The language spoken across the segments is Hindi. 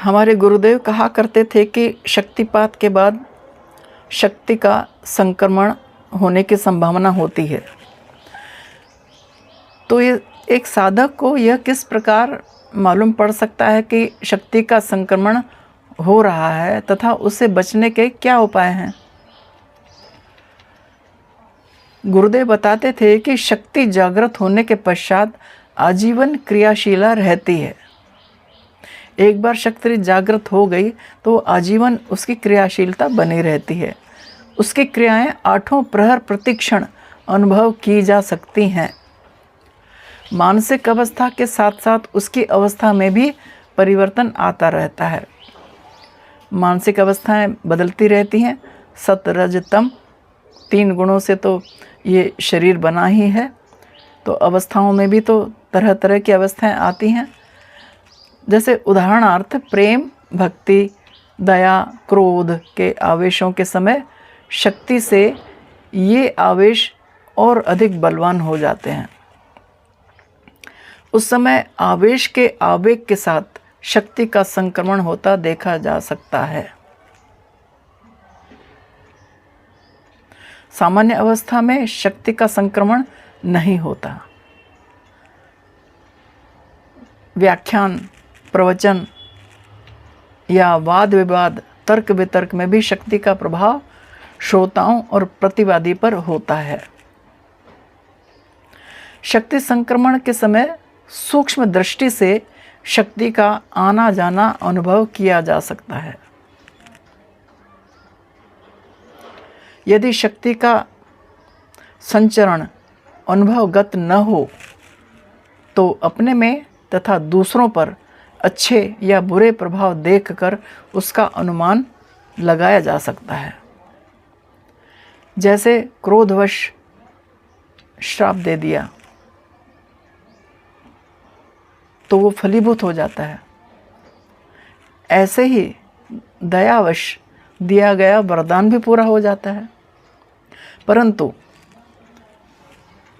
हमारे गुरुदेव कहा करते थे कि शक्तिपात के बाद शक्ति का संक्रमण होने की संभावना होती है। तो ये एक साधक को यह किस प्रकार मालूम पड़ सकता है कि शक्ति का संक्रमण हो रहा है तथा उससे बचने के क्या उपाय हैं? गुरुदेव बताते थे कि शक्ति जागृत होने के पश्चात आजीवन क्रियाशीला रहती है। एक बार शक्ति जागृत हो गई तो आजीवन उसकी क्रियाशीलता बनी रहती है। उसकी क्रियाएं 8 प्रहर प्रतिक्षण अनुभव की जा सकती हैं। मानसिक अवस्था के साथ साथ उसकी अवस्था में भी परिवर्तन आता रहता है। मानसिक अवस्थाएं बदलती रहती हैं। सत रज तम 3 गुणों से तो ये शरीर बना ही है। तो अवस्थाओं में भी तो तरह तरह की अवस्थाएं आती हैं। जैसे उदाहरणार्थ प्रेम, भक्ति, दया, क्रोध के आवेशों के समय शक्ति से ये आवेश और अधिक बलवान हो जाते हैं। उस समय आवेश के आवेग के साथ शक्ति का संक्रमण होता देखा जा सकता है। सामान्य अवस्था में शक्ति का संक्रमण नहीं होता। व्याख्यान, प्रवचन या वाद विवाद, तर्क वितर्क में भी शक्ति का प्रभाव श्रोताओं और प्रतिवादी पर होता है। शक्ति संक्रमण के समय सूक्ष्म दृष्टि से शक्ति का आना जाना अनुभव किया जा सकता है। यदि शक्ति का संचरण अनुभवगत न हो तो अपने में तथा दूसरों पर अच्छे या बुरे प्रभाव देखकर उसका अनुमान लगाया जा सकता है। जैसे क्रोधवश श्राप दे दिया तो वो फलीभूत हो जाता है। ऐसे ही दयावश दिया गया वरदान भी पूरा हो जाता है।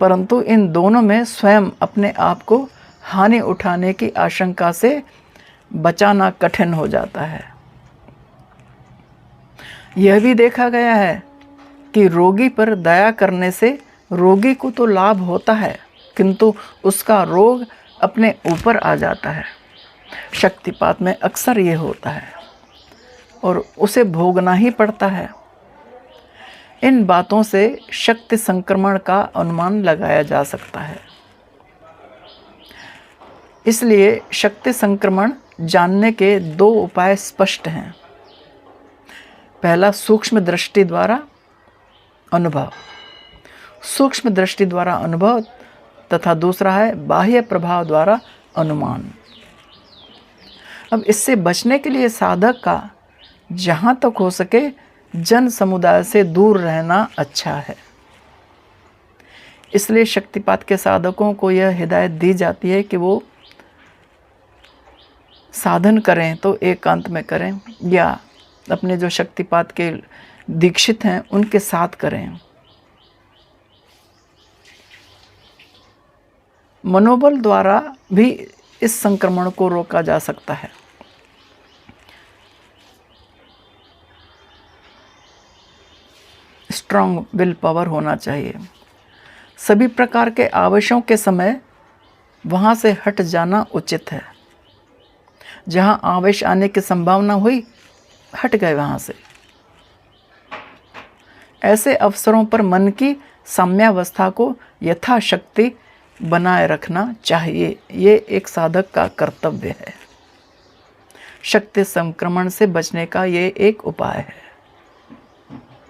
परंतु इन दोनों में स्वयं अपने आप को हानि उठाने की आशंका से बचाना कठिन हो जाता है। यह भी देखा गया है कि रोगी पर दया करने से रोगी को तो लाभ होता है, किंतु उसका रोग अपने ऊपर आ जाता है। शक्तिपात में अक्सर ये होता है और उसे भोगना ही पड़ता है। इन बातों से शक्ति संक्रमण का अनुमान लगाया जा सकता है। इसलिए शक्ति संक्रमण जानने के 2 उपाय स्पष्ट हैं। पहला सूक्ष्म दृष्टि द्वारा अनुभव, सूक्ष्म दृष्टि द्वारा अनुभव तथा दूसरा है बाह्य प्रभाव द्वारा अनुमान। अब इससे बचने के लिए साधक का जहाँ तक हो सके जन समुदाय से दूर रहना अच्छा है। इसलिए शक्तिपात के साधकों को यह हिदायत दी जाती है कि वो साधन करें तो एकांत में करें या अपने जो शक्तिपात के दीक्षित हैं उनके साथ करें। मनोबल द्वारा भी इस संक्रमण को रोका जा सकता है। स्ट्रॉन्ग विल पावर होना चाहिए। सभी प्रकार के आवेशों के समय वहाँ से हट जाना उचित है। जहाँ आवेश आने की संभावना हुई, हट गए वहाँ से। ऐसे अवसरों पर मन की साम्यावस्था को यथाशक्ति बनाए रखना चाहिए। ये एक साधक का कर्तव्य है। शक्ति संक्रमण से बचने का ये एक उपाय है।